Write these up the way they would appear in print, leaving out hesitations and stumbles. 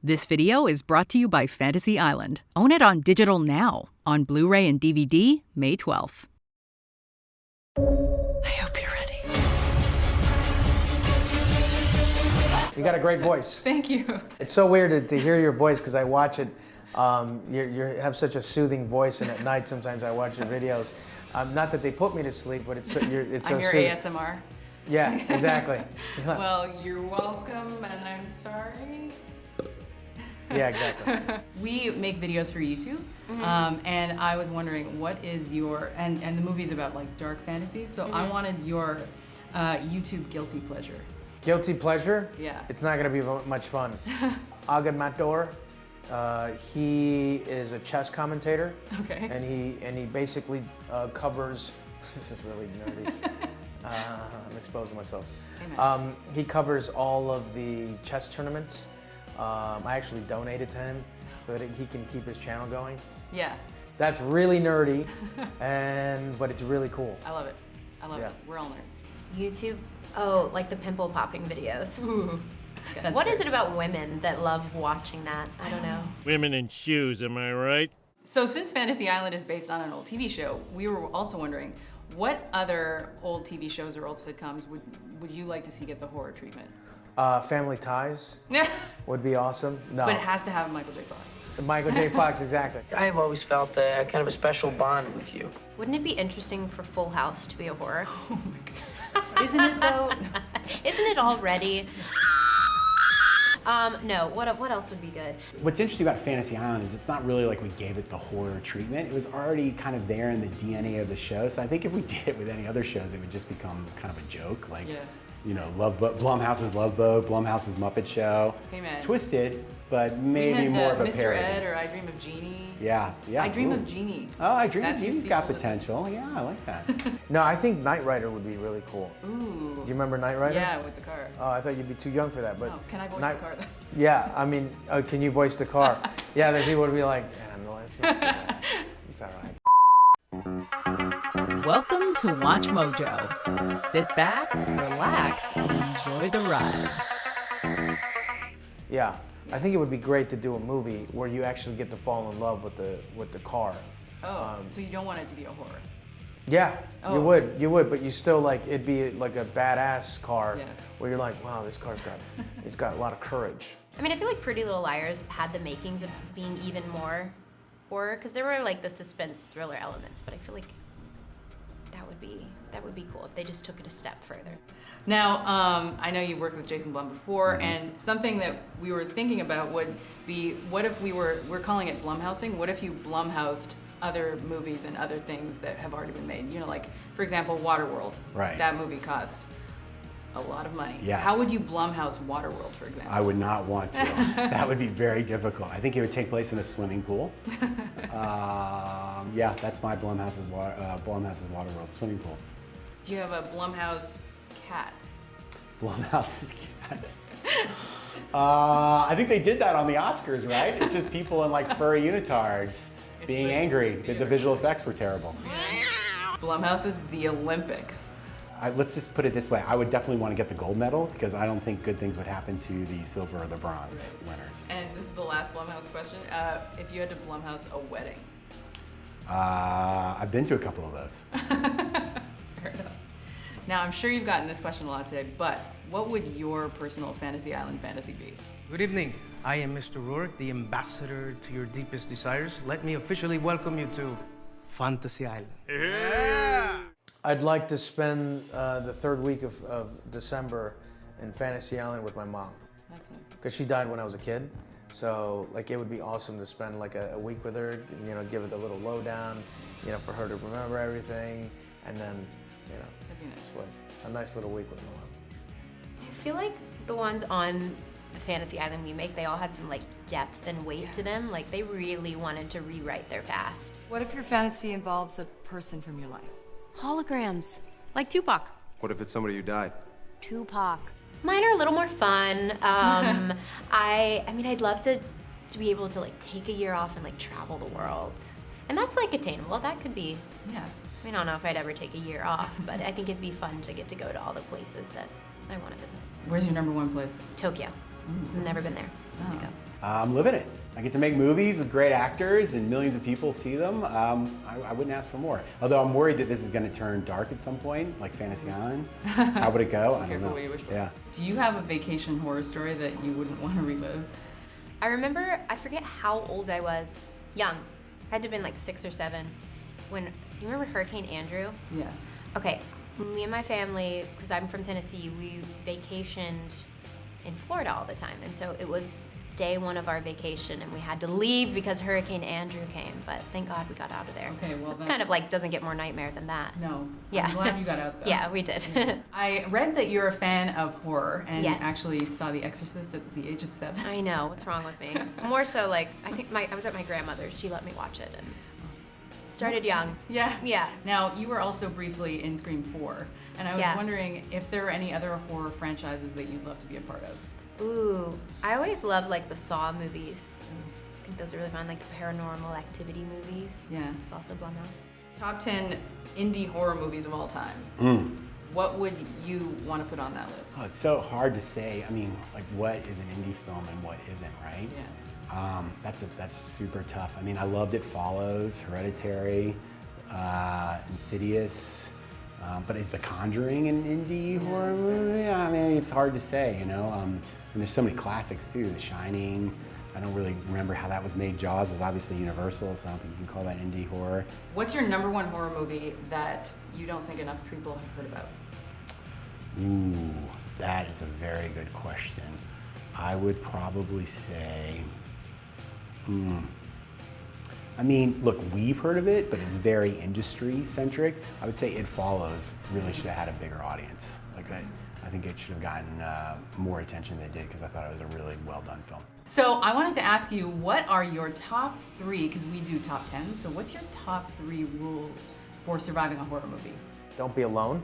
This video is brought to you by Fantasy Island. Own it on digital now, on Blu-ray and DVD, May 12th. I hope you're ready. You got a great voice. Thank you. It's so weird to hear your voice because I watch it. You have such a soothing voice, and at night sometimes I watch your videos. Not that they put me to sleep, but it's so I'm your soothing. ASMR. Yeah, exactly. Well, you're welcome, and I'm sorry. Yeah, exactly. We make videos for YouTube, and I was wondering, what is your, and the movie's about like dark fantasies, so I wanted your YouTube guilty pleasure. Guilty pleasure? Yeah. It's not going to be much fun. Agad Matador, he is a chess commentator. Okay. And he basically covers, this is really nerdy. I'm exposing myself. Amen. He covers all of the chess tournaments. I actually donated to him so that he can keep his channel going. Yeah. That's really nerdy, but it's really cool. I love it. I love Yeah. it. We're all nerds. YouTube, oh, like the pimple popping videos. Ooh. That's good. What is it about women that love watching that? I don't know. Women in shoes, am I right? So since Fantasy Island is based on an old TV show, we were also wondering, what other old TV shows or old sitcoms would you like to see get the horror treatment? Family Ties Yeah. would be awesome. No, But it has to have Michael J. Fox. Michael J. Fox, exactly. I've always felt kind of a special bond with you. Wouldn't it be interesting for Full House to be a horror? Oh my God. Isn't it though? Isn't it already? No, what else would be good? What's interesting about Fantasy Island is it's not really like we gave it the horror treatment. It was already kind of there in the DNA of the show. So I think if we did it with any other shows, it would just become kind of a joke. Like, you know, Blumhouse's Love Boat, Blumhouse's Muppet Show. Hey man. Twisted, but maybe we had, more of a Mr. parody. Ed or I Dream of Jeannie. Yeah. I Dream Ooh. of Jeannie. Oh, I Dream of That's your Jeannie's got sequel to this. potential. Yeah, I like that. No, I think Knight Rider would be really cool. Ooh. Do you remember Knight Rider? Yeah, with the car. Oh, I thought you'd be too young for that, but. Oh, can I voice Knight- the car though? Yeah, I mean, can you voice the car? Yeah, then people would be like, no, it's all right. Welcome to Watch Mojo. Sit back, relax, and enjoy the ride. Yeah, I think it would be great to do a movie where you actually get to fall in love with the car. Oh, so you don't want it to be a horror? Yeah, Oh. you would, but you still like, it'd be like a badass car Yeah. where you're like, wow, this car's it's got a lot of courage. I mean, I feel like Pretty Little Liars had the makings of being even more horror, because there were like the suspense thriller elements, but I feel like that would be cool if they just took it a step further. Now, I know you've worked with Jason Blum before, and something that we were thinking about would be, what if we're calling it Blumhousing, what if you Blumhoused other movies and other things that have already been made? You know, like, for example, Waterworld. Right. That movie cost a lot of money. Yes. How would you Blumhouse Waterworld, for example? I would not want to. That would be very difficult. I think it would take place in a swimming pool. Yeah, that's my Blumhouse's Waterworld swimming pool. Do you have a Blumhouse Cats? Blumhouse's cats. I think they did that on the Oscars, right? It's just people in like furry unitards being angry that the visual effects were terrible. Blumhouse is the Olympics. Let's just put it this way. I would definitely want to get the gold medal because I don't think good things would happen to the silver or the bronze winners. And this is the last Blumhouse question. If you had to Blumhouse a wedding? I've been to a couple of those. Fair enough. Now, I'm sure you've gotten this question a lot today, but what would your personal Fantasy Island fantasy be? Good evening. I am Mr. Roarke, the ambassador to your deepest desires. Let me officially welcome you to Fantasy Island. I'd like to spend the third week of December in Fantasy Island with my mom. That's nice. Because she died when I was a kid. So like it would be awesome to spend like a week with her, you know, give it a little lowdown, you know, for her to remember everything, and then, you know, That'd be nice. spend a nice little week with my mom. I feel like the ones on the Fantasy Island we make, they all had some like depth and weight to them. Like they really wanted to rewrite their past. What if your fantasy involves a person from your life? Holograms, like Tupac. What if it's somebody who died? Tupac. Mine are a little more fun. I mean, I'd love to be able to like take a year off and like travel the world. And that's like attainable. That could be, Yeah. I mean, I don't know if I'd ever take a year off, but I think it'd be fun to get to go to all the places that I want to visit. Where's your number one place? Tokyo. I've never been there. I Oh. want to go. I'm living it. I get to make movies with great actors and millions of people see them. I wouldn't ask for more. Although I'm worried that this is going to turn dark at some point, like Fantasy Island. How would it go? I don't Careful know. what you wish for. Yeah. Do you have a vacation horror story that you wouldn't want to relive? I remember, I forget how old I was. Young. I had to have been like 6 or 7. Do you remember Hurricane Andrew? Yeah. Okay, me and my family, because I'm from Tennessee, we vacationed in Florida all the time. And so it was day 1 of our vacation and we had to leave because Hurricane Andrew came. But thank God we got out of there. Okay, well it's kind of like doesn't get more nightmare than that. No. Yeah. I'm glad you got out though. Yeah, we did. I read that you're a fan of horror and Yes. actually saw The Exorcist at the age of 7. I know, what's wrong with me? More so like, I think I was at my grandmother's, she let me watch it and started young. Yeah. Yeah. Now, you were also briefly in Scream 4, and I was wondering if there are any other horror franchises that you'd love to be a part of. Ooh, I always loved like the Saw movies. I think those are really fun, like the Paranormal Activity movies. Yeah. Which is also Blumhouse. Top 10 indie horror movies of all time. What would you want to put on that list? Oh, it's so hard to say. I mean, like what is an indie film and what isn't, right? Yeah. That's super tough. I mean, I loved It Follows, Hereditary, Insidious, but is The Conjuring an indie horror movie? I mean, it's hard to say, you know. And there's so many classics too. The Shining. I don't really remember how that was made. Jaws was obviously Universal, so I don't think you can call that indie horror. What's your #1 horror movie that you don't think enough people have heard about? Ooh, that is a very good question. I would probably say, I mean, look, we've heard of it, but it's very industry-centric. I would say It Follows really should have had a bigger audience. Like, I think it should have gotten more attention than it did because I thought it was a really well-done film. So I wanted to ask you, what are your top 3, because we do top 10, so what's your top 3 rules for surviving a horror movie? Don't be alone.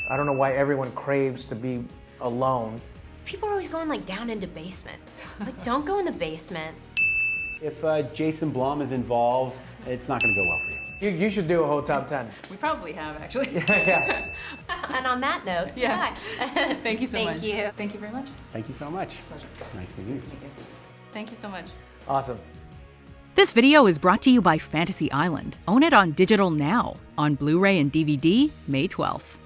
I don't know why everyone craves to be alone. People are always going like down into basements. Like, don't go in the basement. If Jason Blum is involved, it's not going to go well for you. You should do a whole top 10. We probably have, actually. Yeah. And on that note, Yeah. bye. Thank you so much. Thank you. Thank you very much. Thank you so much. Pleasure. Nice meeting you. Thank you so much. Awesome. This video is brought to you by Fantasy Island. Own it on digital now, on Blu-ray and DVD, May 12th.